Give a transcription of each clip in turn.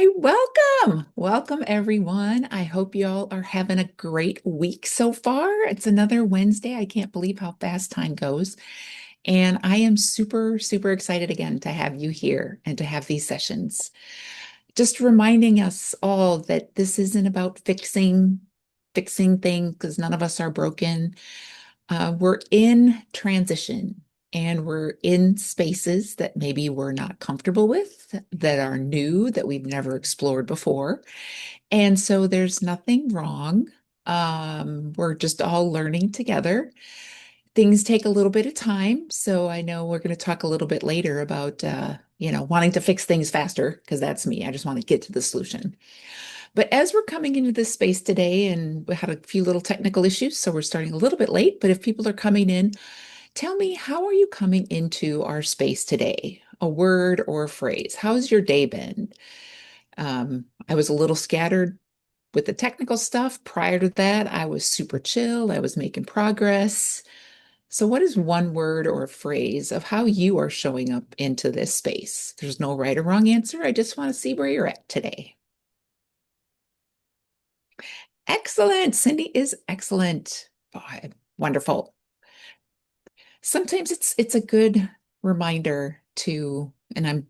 Why, welcome. Welcome, everyone. I hope y'all are having a great week so far. It's another Wednesday. I can't believe how fast time goes. And I am super, super excited again to have you here and to have these sessions. Just reminding us all that this isn't about fixing things because none of us are broken. We're in transition and we're in spaces that maybe we're not comfortable with, that are new, that we've never explored before. And so there's nothing wrong. We're just all learning together. Things take a little bit of time. So I know we're going to talk a little bit later about, wanting to fix things faster, because that's me. I just want to get to the solution. But as we're coming into this space today, and we had a few little technical issues, so we're starting a little bit late. But if people are coming in, tell me, how are you coming into our space today? A word or a phrase? How's your day been? I was a little scattered with the technical stuff. Prior to that, I was super chill. I was making progress. So, what is one word or a phrase of how you are showing up into this space? There's no right or wrong answer. I just want to see where you're at today. Excellent. Cindy is excellent. Oh, wonderful. Sometimes it's a good reminder to, and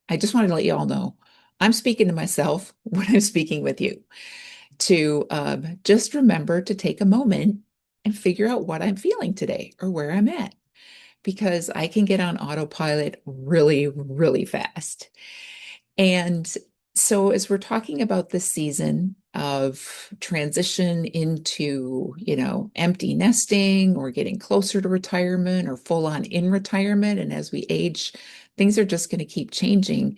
I just wanted to let you all know, I'm speaking to myself when I'm speaking with you, to just remember to take a moment and figure out what I'm feeling today or where I'm at, because I can get on autopilot really, really fast. And so, as we're talking about this season of transition into, empty nesting or getting closer to retirement or full on in retirement, and as we age, things are just going to keep changing.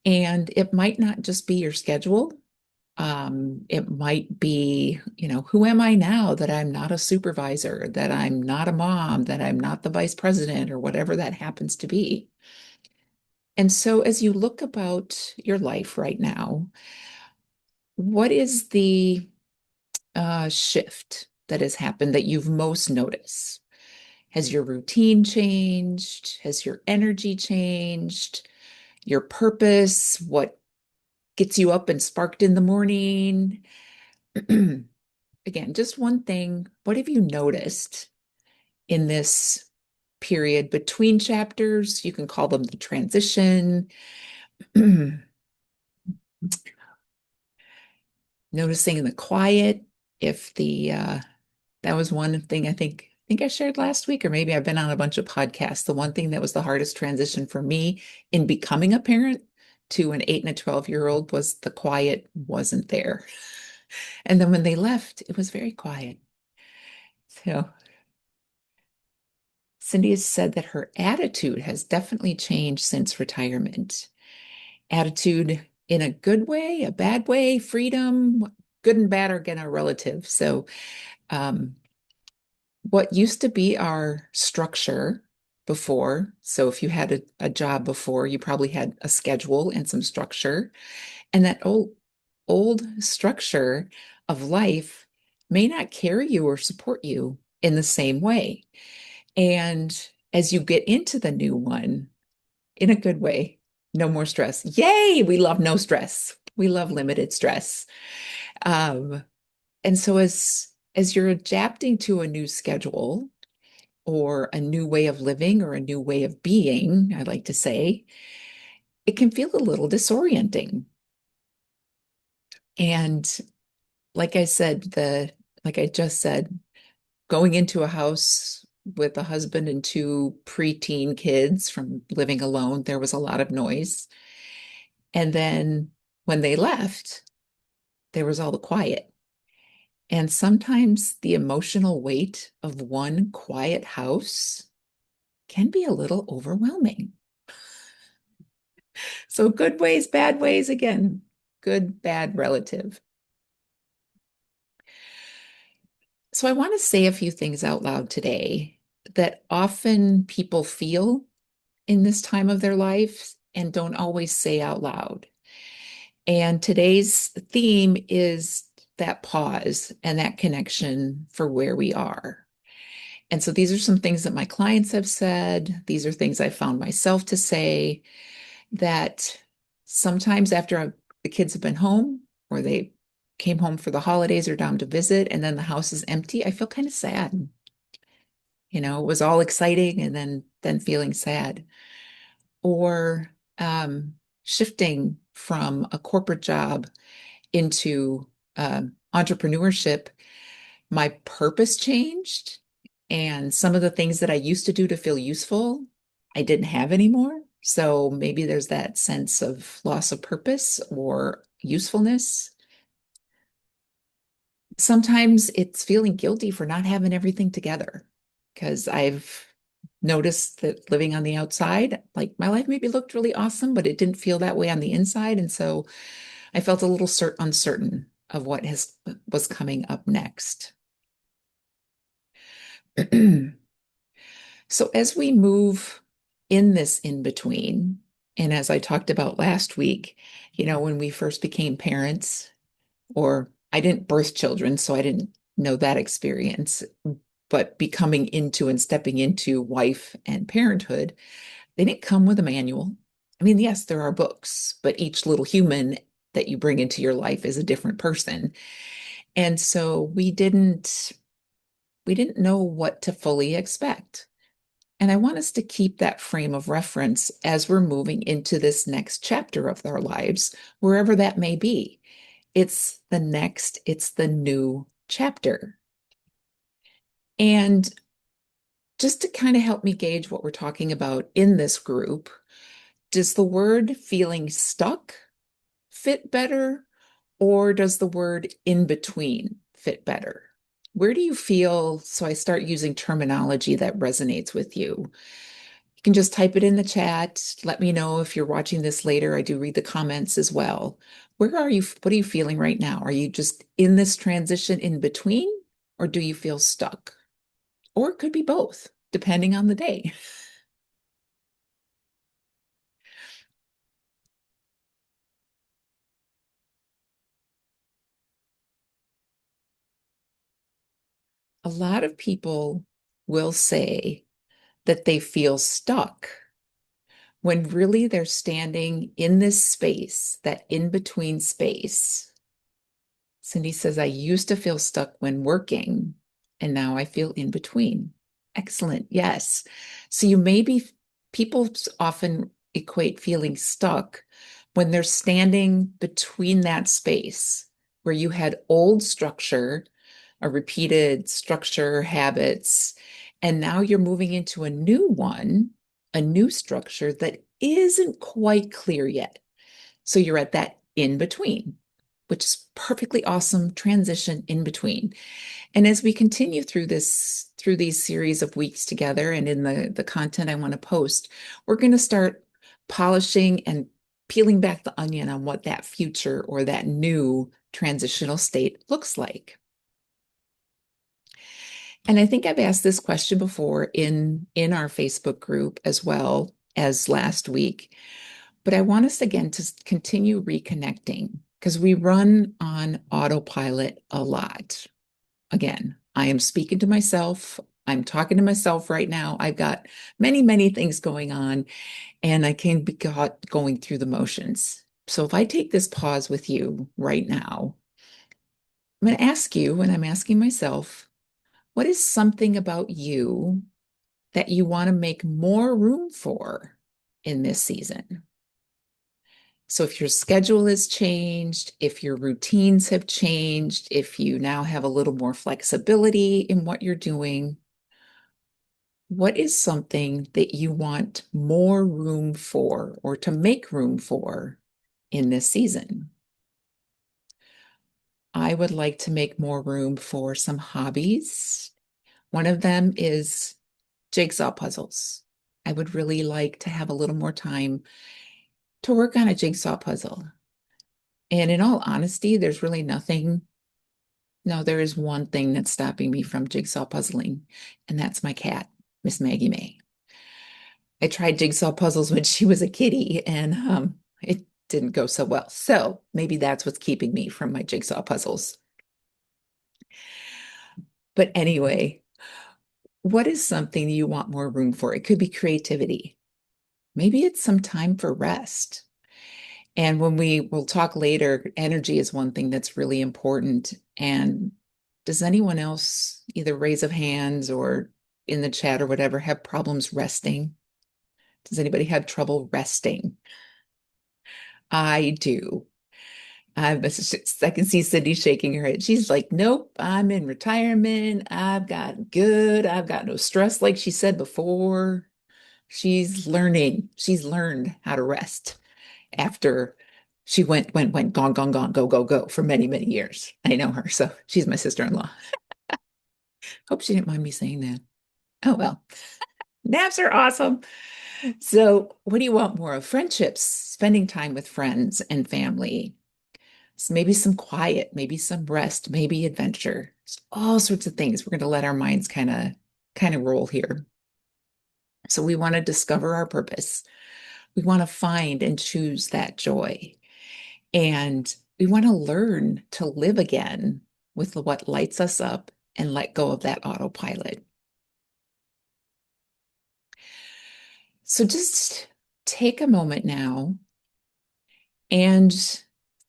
And it might not just be your schedule. It might be, who am I now that I'm not a supervisor, that I'm not a mom, that I'm not the vice president, or whatever that happens to be. And so, as you look about your life right now, what is the shift that has happened that you've most noticed? Has your routine changed? Has your energy changed? Your purpose? What gets you up and sparked in the morning? Again, just one thing. What have you noticed in this period between chapters? You can call them the transition. Noticing the quiet, if the that was one thing I think I shared last week, or maybe I've been on a bunch of podcasts. The one thing that was the hardest transition for me in becoming a parent to an 8 and a 12-year-old was the quiet wasn't there. And then when they left, it was very quiet. So Cindy has said that her attitude has definitely changed since retirement. Attitude in a good way, a bad way, freedom, good and bad are gonna relative. So um, what used to be our structure before, so if you had a job before, you probably had a schedule and some structure, and that old structure of life may not carry you or support you in the same way. And as you get into the new one, in a good way, no more stress. Yay, we love no stress. We love limited stress. Um, and so as you're adapting to a new schedule or a new way of living or a new way of being, I like to say, it can feel a little disorienting. And like I just said, going into a house with a husband and two preteen kids from living alone, there was a lot of noise. And then when they left, there was all the quiet. And sometimes the emotional weight of one quiet house can be a little overwhelming. So, good ways, bad ways, again, good, bad, relative. So, I want to say a few things out loud today that often people feel in this time of their life and don't always say out loud. And today's theme is that pause and that connection for where we are. And so these are some things that my clients have said. These are things I found myself to say, that sometimes after the kids have been home or they came home for the holidays or down to visit, and then the house is empty, I feel kind of sad. It was all exciting and then feeling sad. Or shifting from a corporate job into entrepreneurship, my purpose changed. And some of the things that I used to do to feel useful, I didn't have anymore. So maybe there's that sense of loss of purpose or usefulness. Sometimes it's feeling guilty for not having everything together because I've noticed that living on the outside, like my life maybe looked really awesome, but it didn't feel that way on the inside. And so I felt a little uncertain of what was coming up next. So as we move in this in between, and as I talked about last week, when we first became parents, or I didn't birth children, so I didn't know that experience, but becoming into and stepping into wife and parenthood, they didn't come with a manual. I mean, yes, there are books, but each little human that you bring into your life is a different person. And so we didn't know what to fully expect. And I want us to keep that frame of reference as we're moving into this next chapter of our lives, wherever that may be. It's the new chapter. And just to kind of help me gauge what we're talking about in this group, does the word feeling stuck fit better, or does the word in between fit better? Where do you feel? So I start using terminology that resonates with you. You can just type it in the chat. Let me know if you're watching this later. I do read the comments as well. Where are you? What are you feeling right now? Are you just in this transition in between, or do you feel stuck? Or it could be both, depending on the day. A lot of people will say that they feel stuck when really they're standing in this space, that in between space. Cindy says, I used to feel stuck when working, and now I feel in between. Excellent. Yes. So people often equate feeling stuck when they're standing between that space where you had old structure, a repeated structure, habits, and now you're moving into a new one, a new structure that isn't quite clear yet. So you're at that in between, which is perfectly awesome transition in between. And as we continue through these series of weeks together and in the content I want to post, we're going to start polishing and peeling back the onion on what that future or that new transitional state looks like. And I think I've asked this question before in our Facebook group as well as last week, but I want us again to continue reconnecting because we run on autopilot a lot. Again, I am speaking to myself. I'm talking to myself right now. I've got many, many things going on, and I can be caught going through the motions. So if I take this pause with you right now, I'm going to ask you, and I'm asking myself, what is something about you that you want to make more room for in this season? So if your schedule has changed, if your routines have changed, if you now have a little more flexibility in what you're doing, what is something that you want more room for or to make room for in this season? I would like to make more room for some hobbies. One of them is jigsaw puzzles. I would really like to have a little more time to work on a jigsaw puzzle. And in all honesty, there's really nothing. No, there is one thing that's stopping me from jigsaw puzzling, and that's my cat, Miss Maggie May. I tried jigsaw puzzles when she was a kitty, and it didn't go so well. So maybe that's what's keeping me from my jigsaw puzzles. But anyway, what is something you want more room for? It could be creativity. Maybe it's some time for rest. And when we will talk later, energy is one thing that's really important. And does anyone else, either raise of hands or in the chat or whatever, have problems resting? Does anybody have trouble resting? I do. I can see Cindy shaking her head. She's like, nope, I'm in retirement. I've got no stress, like she said before. She's learning. She's learned how to rest after she went, gone, gone, gone, go, go, go for many, many years. I know her. So she's my sister-in-law. Hope she didn't mind me saying that. Oh, well, naps are awesome. So, what do you want more of? Friendships, spending time with friends and family. So maybe some quiet, maybe some rest, maybe adventure. It's all sorts of things. We're going to let our minds kind of roll here. So we want to discover our purpose. We want to find and choose that joy. And we want to learn to live again with what lights us up and let go of that autopilot. So just take a moment now and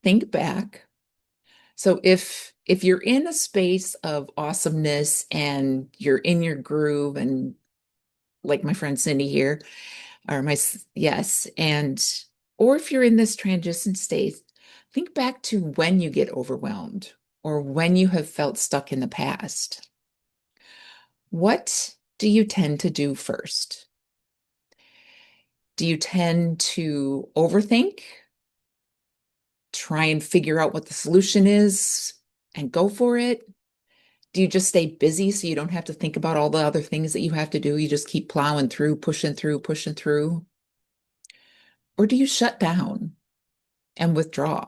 think back. So if you're in a space of awesomeness and you're in your groove and like my friend Cindy here, or yes, and or if you're in this transition state, think back to when you get overwhelmed or when you have felt stuck in the past. What do you tend to do first? Do you tend to overthink, try and figure out what the solution is and go for it? Do you just stay busy so you don't have to think about all the other things that you have to do? You just keep plowing through, pushing through, pushing through? Or do you shut down and withdraw?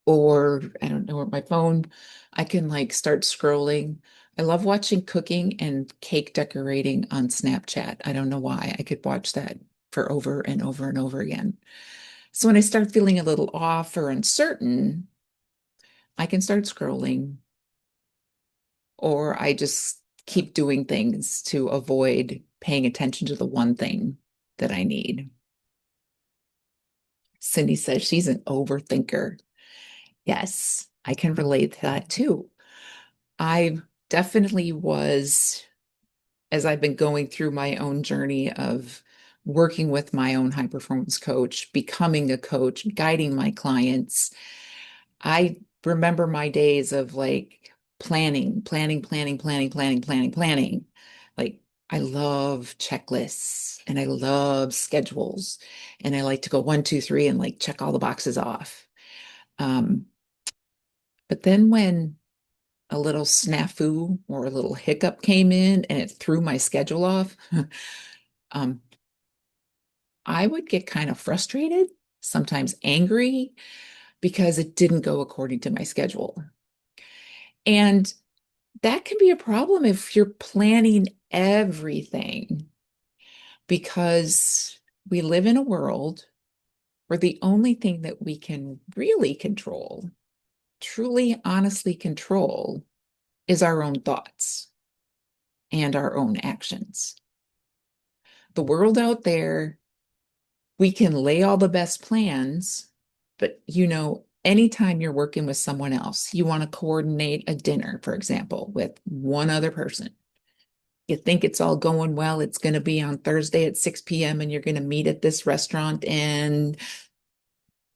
Or I don't know, with my phone, I can like start scrolling. I love watching cooking and cake decorating on Snapchat. I don't know why. I could watch that for over and over and over again. So when I start feeling a little off or uncertain, I can start scrolling, or I just keep doing things to avoid paying attention to the one thing that I need. Cindy says she's an overthinker. Yes, I can relate to that too. I definitely was, as I've been going through my own journey of working with my own high performance coach, becoming a coach, guiding my clients. I remember my days of like planning, planning, planning, planning, planning, planning, planning. Like I love checklists and I love schedules and I like to go one, two, three and like check all the boxes off. Um, but then when a little snafu or a little hiccup came in and it threw my schedule off, um, I would get kind of frustrated, sometimes angry because it didn't go according to my schedule. And that can be a problem if you're planning everything because we live in a world where the only thing that we can really control, truly, honestly control, is our own thoughts and our own actions. The world out there, we can lay all the best plans, but anytime you're working with someone else, you want to coordinate a dinner, for example, with one other person. You think it's all going well. It's going to be on Thursday at 6 p.m. and you're going to meet at this restaurant, and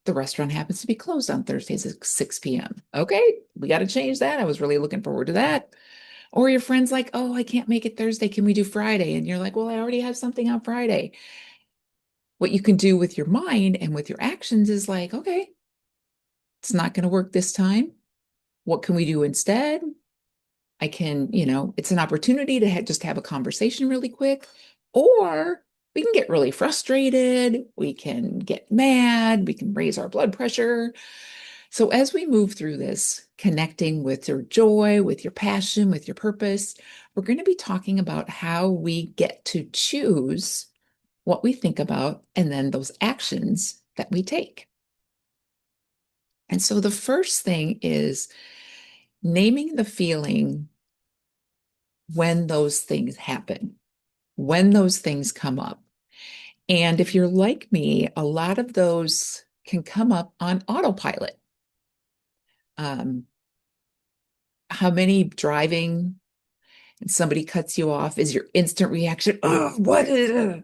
the restaurant happens to be closed on Thursdays at 6 p.m. Okay, we got to change that. I was really looking forward to that. Or your friend's like, oh, I can't make it Thursday. Can we do Friday? And you're like, well, I already have something on Friday. What you can do with your mind and with your actions is like, okay, it's not going to work this time. What can we do instead? I can, it's an opportunity to just have a conversation really quick, or we can get really frustrated. We can get mad. We can raise our blood pressure. So as we move through this, connecting with your joy, with your passion, with your purpose, we're going to be talking about how we get to choose what we think about and then those actions that we take. And so the first thing is naming the feeling when those things happen, when those things come up. And if you're like me, a lot of those can come up on autopilot. Um, how many driving and somebody cuts you off is your instant reaction? Oh, what is it?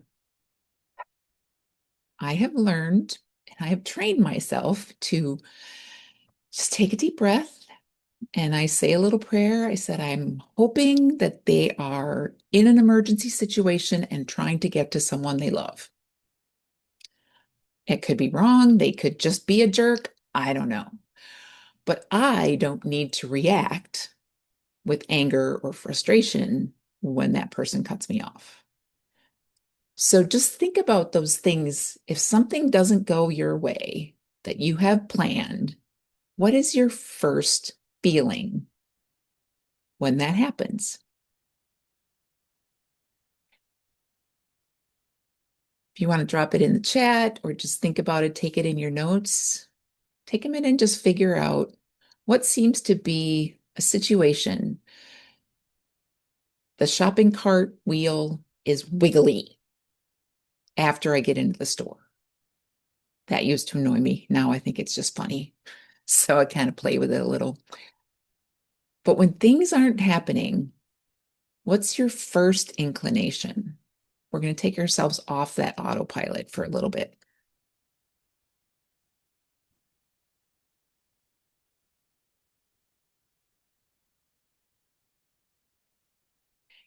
I have learned and I have trained myself to just take a deep breath and I say a little prayer. I said, I'm hoping that they are in an emergency situation and trying to get to someone they love. It could be wrong. They could just be a jerk. I don't know. But I don't need to react with anger or frustration when that person cuts me off. So just think about those things. If something doesn't go your way that you have planned, what is your first feeling when that happens? If you want to drop it in the chat or just think about it, take it in your notes, take a minute and just figure out what seems to be a situation. The shopping cart wheel is wiggly after I get into the store. That used to annoy me. Now I think it's just funny. So I kind of play with it a little. But when things aren't happening, what's your first inclination? We're going to take ourselves off that autopilot for a little bit.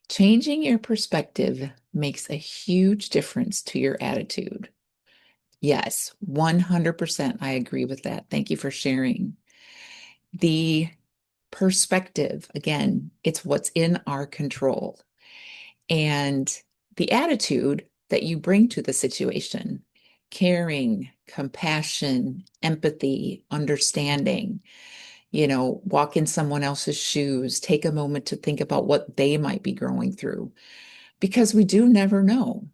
Changing your perspective makes a huge difference to your attitude. Yes, 100%. I agree with that. Thank you for sharing. The perspective, again, it's what's in our control. And the attitude that you bring to the situation, caring, compassion, empathy, understanding, walk in someone else's shoes, take a moment to think about what they might be going through, because we do never know.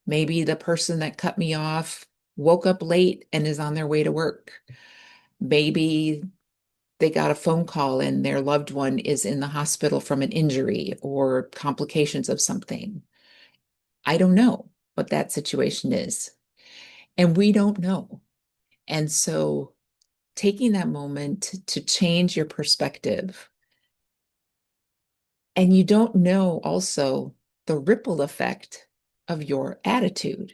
Maybe the person that cut me off woke up late and is on their way to work. Maybe they got a phone call and their loved one is in the hospital from an injury or complications of something. I don't know what that situation is. And we don't know. And so taking that moment to change your perspective, and you don't know also the ripple effect of your attitude.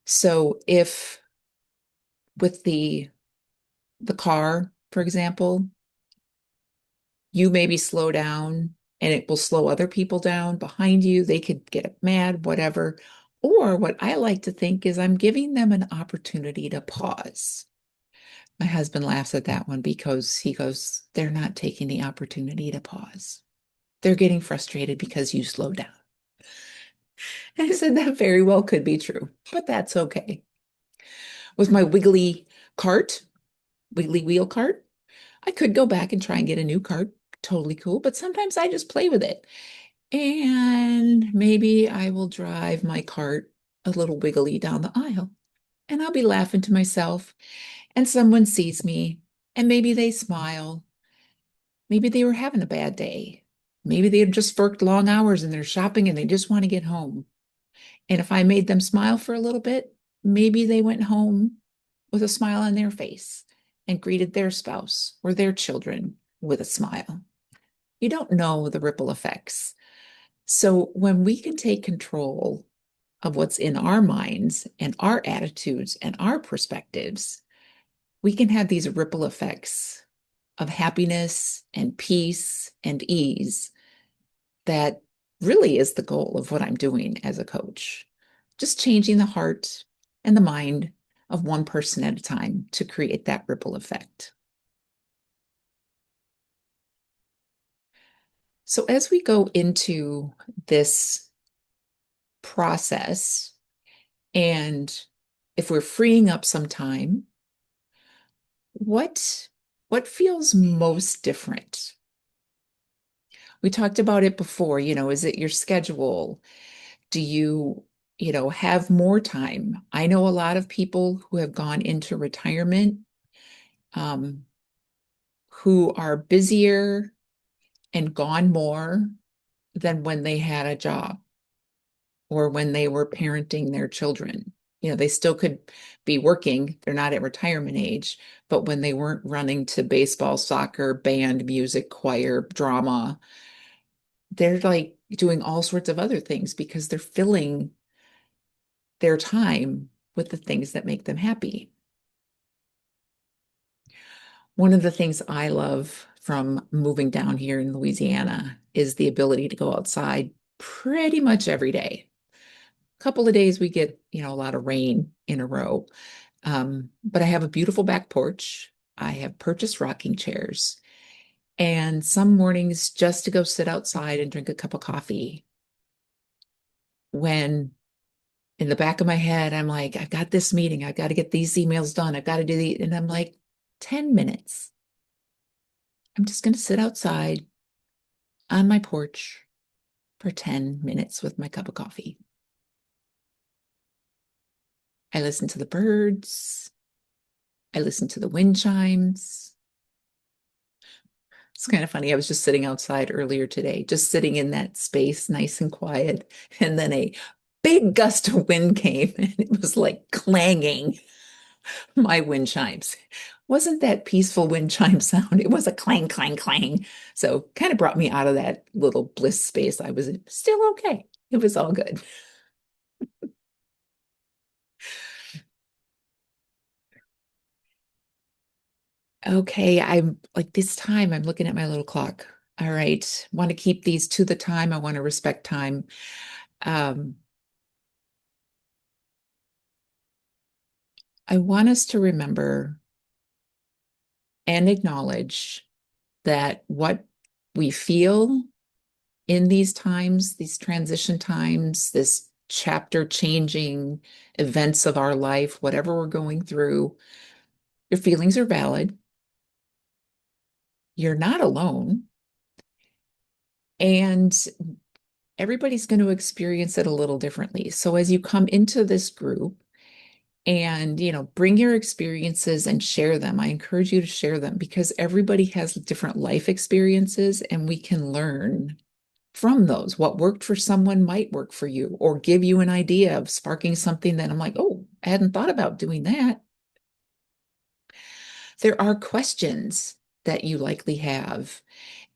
So if with the car, for example, you maybe slow down and it will slow other people down behind you. They could get mad, whatever. Or what I like to think is I'm giving them an opportunity to pause. My husband laughs at that one because he goes, they're not taking the opportunity to pause. They're getting frustrated because you slowed down. And I said that very well could be true, but that's okay. With my wiggly wheel cart, I could go back and try and get a new cart. Totally cool. But sometimes I just play with it. And maybe I will drive my cart a little wiggly down the aisle. And I'll be laughing to myself. And someone sees me and maybe they smile. Maybe they were having a bad day. Maybe they had just worked long hours and they're shopping and they just want to get home. And if I made them smile for a little bit, maybe they went home with a smile on their face and greeted their spouse or their children with a smile. You don't know the ripple effects. So when we can take control of what's in our minds and our attitudes and our perspectives, we can have these ripple effects of happiness and peace and ease that really is the goal of what I'm doing as a coach. Just changing the heart and the mind of one person at a time to create that ripple effect. So, as we go into this process, and if we're freeing up some time, what what feels most different? We talked about it before, is it your schedule? Do you have more time? I know a lot of people who have gone into retirement, um, who are busier and gone more than when they had a job. or when they were parenting their children. They still could be working. They're not at retirement age, but when they weren't running to baseball, soccer, band, music, choir, drama, they're like doing all sorts of other things because they're filling their time with the things that make them happy. One of the things I love from moving down here in Louisiana is the ability to go outside pretty much every day. A couple of days we get, a lot of rain in a row. But I have a beautiful back porch. I have purchased rocking chairs. And some mornings just to go sit outside and drink a cup of coffee. When in the back of my head, I'm like, I've got this meeting. I've got to get these emails done. I've got to do the, and I'm like, 10 minutes. I'm just going to sit outside on my porch for 10 minutes with my cup of coffee. I listen to the birds. I listen to the wind chimes. It's kind of funny. I was just sitting outside earlier today, just sitting in that space, nice and quiet. And then a big gust of wind came and it was like clanging my wind chimes. Wasn't that peaceful wind chime sound? It was a clang, clang, clang. So kind of brought me out of that little bliss space I was in. Still okay. It was all good. Okay, I'm like this time, I'm looking at my little clock. All right, want to keep these to the time. I want to respect time. Um, I want us to remember and acknowledge that what we feel in these times, these transition times, this chapter changing events of our life, whatever we're going through, your feelings are valid. You're not alone. And everybody's going to experience it a little differently. So as you come into this group, and bring your experiences and share them. I encourage you to share them because everybody has different life experiences and we can learn from those. What worked for someone might work for you or give you an idea of sparking something that I'm like, oh, I hadn't thought about doing that. There are questions that you likely have,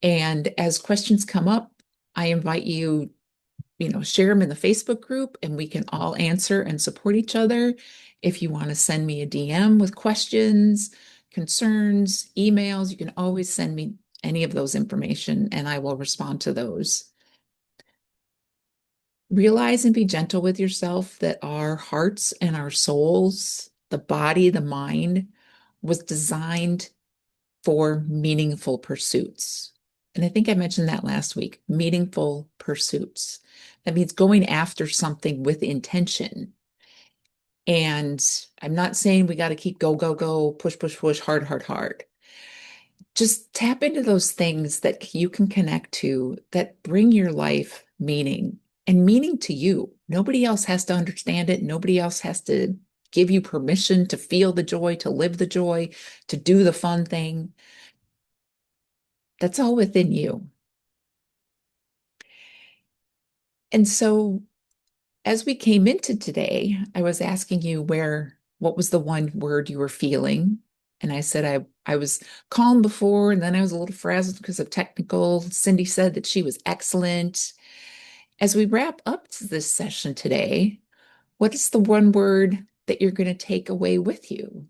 and as questions come up, I invite you, share them in the Facebook group and we can all answer and support each other. If you want to send me a DM with questions, concerns, emails, you can always send me any of those information and I will respond to those. Realize and be gentle with yourself that our hearts and our souls, the body, the mind, was designed for meaningful pursuits. And I think I mentioned that last week, meaningful pursuits. That means going after something with intention. And I'm not saying we got to keep go, go, go, push, push, push, hard, hard, hard. Just tap into those things that you can connect to that bring your life meaning and meaning to you. Nobody else has to understand it. Nobody else has to give you permission to feel the joy, to live the joy, to do the fun thing. That's all within you. And so as we came into today, I was asking you what was the one word you were feeling? And I said I was calm before, and then I was a little frazzled because of technical. Cindy said that she was excellent. As we wrap up this session today, what is the one word that you're going to take away with you?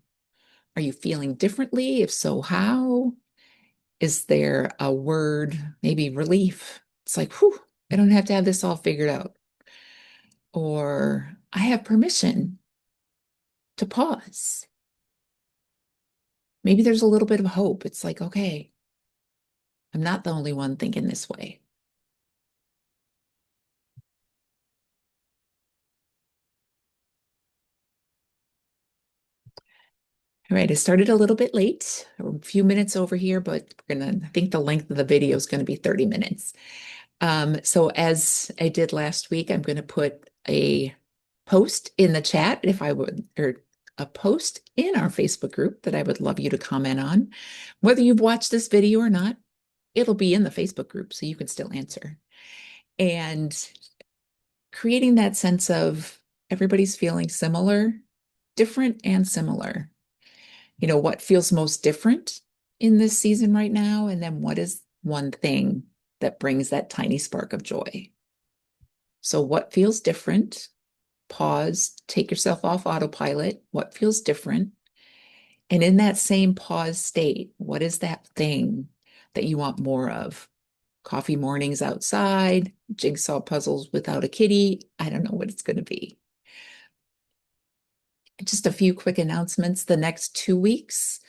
Are you feeling differently? If so, how? Is there a word, maybe relief? It's like, whew, I don't have to have this all figured out. Or I have permission to pause. Maybe there's a little bit of hope. It's like, okay, I'm not the only one thinking this way. All right, I started a little bit late, a few minutes over here, but I think the length of the video is going to be 30 minutes. So as I did last week, I'm going to put a post in the chat if I would, or a post in our Facebook group that I would love you to comment on. Whether you've watched this video or not, it'll be in the Facebook group, so you can still answer. And creating that sense of everybody's feeling similar, different and similar. What feels most different in this season right now? And then what is one thing that brings that tiny spark of joy? So, what feels different? Pause, take yourself off autopilot. What feels different? And in that same pause state, what is that thing that you want more of? Coffee mornings outside, jigsaw puzzles without a kitty. I don't know what it's going to be. Just a few quick announcements. The next 2 weeks,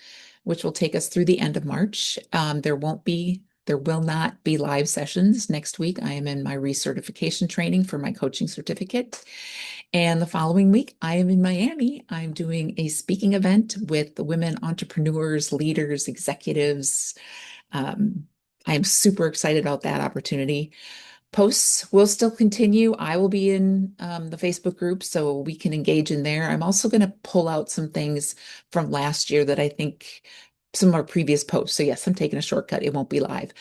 which will take us through the end of March, there will not be live sessions next week. I am in my recertification training for my coaching certificate. And the following week, I am in Miami. I'm doing a speaking event with the women entrepreneurs, leaders, executives. Um, I am super excited about that opportunity. Posts will still continue. I will be in the Facebook group so we can engage in there. I'm also going to pull out some things from last year that I think some of our previous posts. So, yes, I'm taking a shortcut. It won't be live,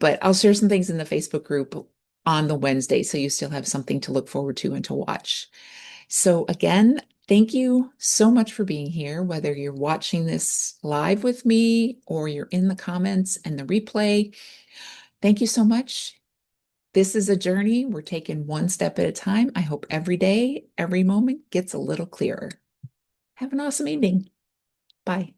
but I'll share some things in the Facebook group on the Wednesday so you still have something to look forward to and to watch. So, again, thank you so much for being here, whether you're watching this live with me or you're in the comments and the replay. Thank you so much. This is a journey. We're taking one step at a time. I hope every day, every moment gets a little clearer. Have an awesome evening. Bye.